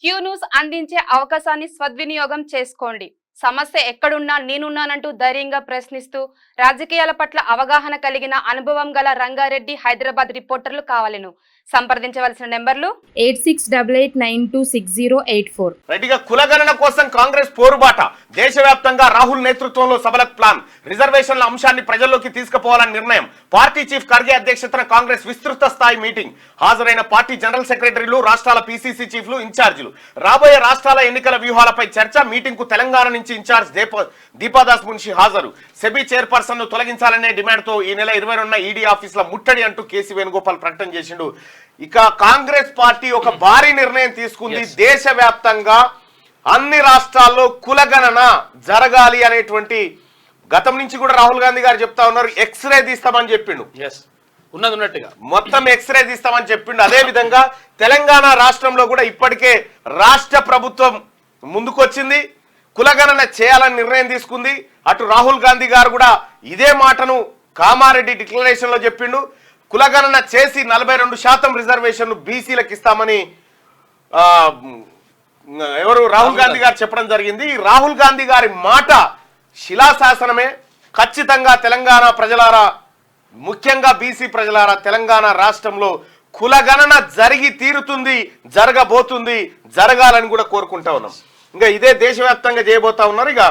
Q news అందించే అవకాశాన్ని సద్వినియోగం చేసుకోండి. సమస్య ఎక్కడున్నా నేనున్నానంటూ ధైర్యంగా ప్రశ్నిస్తూ రాజకీయాల పట్ల అవగాహన కలిగిన అనుభవం గల రంగారెడ్డి హైదరాబాద్ రిపోర్టర్లు కావాలను సంప్రదించవలసిన నెంబర్లు 8688926084. రెడ్డిగా కులగణన కోసం కాంగ్రెస్ పోరుబాట. దేశవ్యాప్తంగా రాహుల్ నేతృత్వంలో సభలకు ప్లాన్. రిజర్వేషన్ల అంశాన్ని ప్రజల్లోకి తీసుకుపోవాలని నిర్ణయం. పార్టీ చీఫ్ ఖర్గే అధ్యక్షతన కాంగ్రెస్ విస్తృత స్థాయి మీటింగ్. హాజరైన పార్టీ జనరల్ సెక్రటరీలు, రాష్ట్రాల పీసీసీ చీఫ్లు, ఇన్ఛార్జీలు. రాబోయే రాష్ట్రాల ఎన్నికల వ్యూహాలపై చర్చ. మీటింగ్ కు తెలంగాణ నుంచి ఇన్ఛార్జ్ దీపాదాస్ మున్షి హాజరు. సెబీ చైర్పర్సన్ ను తొలగించాలనే డిమాండ్ తో ఈ నెల 22న ఈడీ ఆఫీసుల ముట్టడి అంటూ కేసీ వేణుగోపాల్ ప్రకటన చేసిండు. ఇక కాంగ్రెస్ పార్టీ ఒక భారీ నిర్ణయం తీసుకుంది. దేశవ్యాప్తంగా అన్ని రాష్ట్రాల్లో కులగణన జరగాలి అనేటువంటి గతం నుంచి కూడా రాహుల్ గాంధీ గారు చెప్తా ఉన్నారు. ఎక్స్రే తీస్తామని చెప్పిండు. ఉన్నది ఉన్నట్టుగా మొత్తం ఎక్స్రే తీస్తామని చెప్పిండు. అదే విధంగా తెలంగాణ రాష్ట్రంలో కూడా ఇప్పటికే రాష్ట్ర ప్రభుత్వం ముందుకొచ్చింది, కులగణన చేయాలని నిర్ణయం తీసుకుంది. అటు రాహుల్ గాంధీ గారు కూడా ఇదే మాటను కామారెడ్డి డిక్లరేషన్ లో చెప్పిండు. కులగణన చేసి 42% రిజర్వేషన్ బీసీలకు ఇస్తామని రాహుల్ గాంధీ గారు చెప్పడం జరిగింది. రాహుల్ గాంధీ గారి మాట శిలాశాసనమే. ఖచ్చితంగా తెలంగాణ ప్రజలారా, ముఖ్యంగా బీసీ ప్రజలారా, తెలంగాణ రాష్ట్రంలో కులగణన జరిగి తీరుతుంది, జరగబోతుంది, జరగాలని కూడా కోరుకుంటా ఉన్నాం. ఇంకా ఇదే దేశవ్యాప్తంగా చేయబోతా ఉన్నారు. ఇక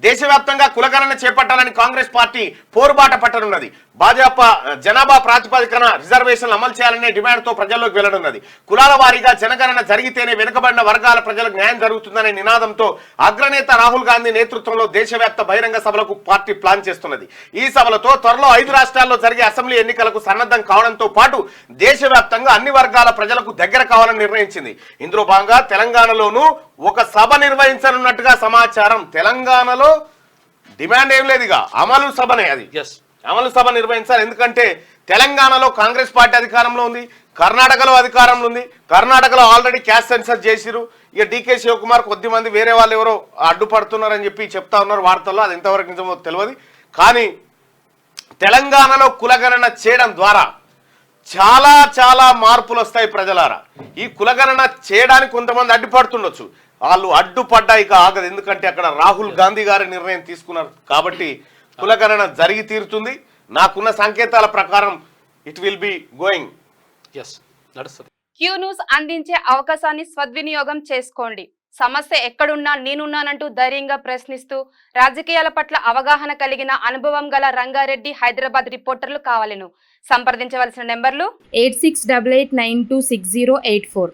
దేశవ్యాప్తంగా కులగణన చేపట్టాలని కాంగ్రెస్ పార్టీ పోరుబాట పట్టనున్నది. భాజపా జనాభా ప్రాతిపదికన రిజర్వేషన్లు అమలు చేయాలనే డిమాండ్తో ప్రజల్లోకి వెళ్లనున్నది. కులాల వారీగా జనగణన జరిగితేనే వెనుకబడిన వర్గాల ప్రజలకు న్యాయం జరుగుతుందనే నినాదంతో అగ్రనేత రాహుల్ గాంధీ నేతృత్వంలో దేశవ్యాప్త బహిరంగ సభలకు పార్టీ ప్లాన్ చేస్తున్నది. ఈ సభలతో త్వరలో 5 రాష్ట్రాల్లో జరిగే అసెంబ్లీ ఎన్నికలకు సన్నద్ధం కావడంతో పాటు దేశవ్యాప్తంగా అన్ని వర్గాల ప్రజలకు దగ్గర కావాలని నిర్ణయించింది. ఇందులో భాగంగా తెలంగాణలోనూ ఒక సభ నిర్వహించనున్నట్టుగా సమాచారం. తెలంగాణలో డిమాండ్ ఏం లేదు, ఇక అమలు సభనే. అది అమలు సభ నిర్వహించాలి. ఎందుకంటే తెలంగాణలో కాంగ్రెస్ పార్టీ అధికారంలో ఉంది, కర్ణాటకలో అధికారంలో ఉంది. కర్ణాటకలో ఆల్రెడీ క్యాస్ట్ సెన్సర్ చేసిరు. ఇక డీకే శివకుమార్ కొద్దిమంది వేరే వాళ్ళు ఎవరో అడ్డుపడుతున్నారని చెప్పి చెప్తా ఉన్నారు వార్తల్లో. అది ఎంతవరకు నిజమో తెలియదు. కానీ తెలంగాణలో కులగణన చేయడం ద్వారా చాలా చాలా మార్పులు వస్తాయి ప్రజలారా. ఈ కులగణన చేయడానికి కొంతమంది అడ్డుపడుతుండొచ్చు. వాళ్ళు అడ్డుపడ్డా ఇక ఆగదు. ఎందుకంటే అక్కడ రాహుల్ గాంధీ గారి నిర్ణయం తీసుకున్నారు కాబట్టి కులగణన జరిగి తీరుతుంది. నాకున్న సంకేతాల ప్రకారం it will be going. Q news అందించే అవకాశాన్ని సద్వినియోగం చేసుకోండి. సమస్య ఎక్కడున్నా నేనున్నానంటూ ధైర్యంగా ప్రశ్నిస్తూ రాజకీయాల పట్ల అవగాహన కలిగిన అనుభవం గల రంగారెడ్డి హైదరాబాద్ రిపోర్టర్లు కావాలను సంప్రదించవలసిన నెంబర్లు 8688926084.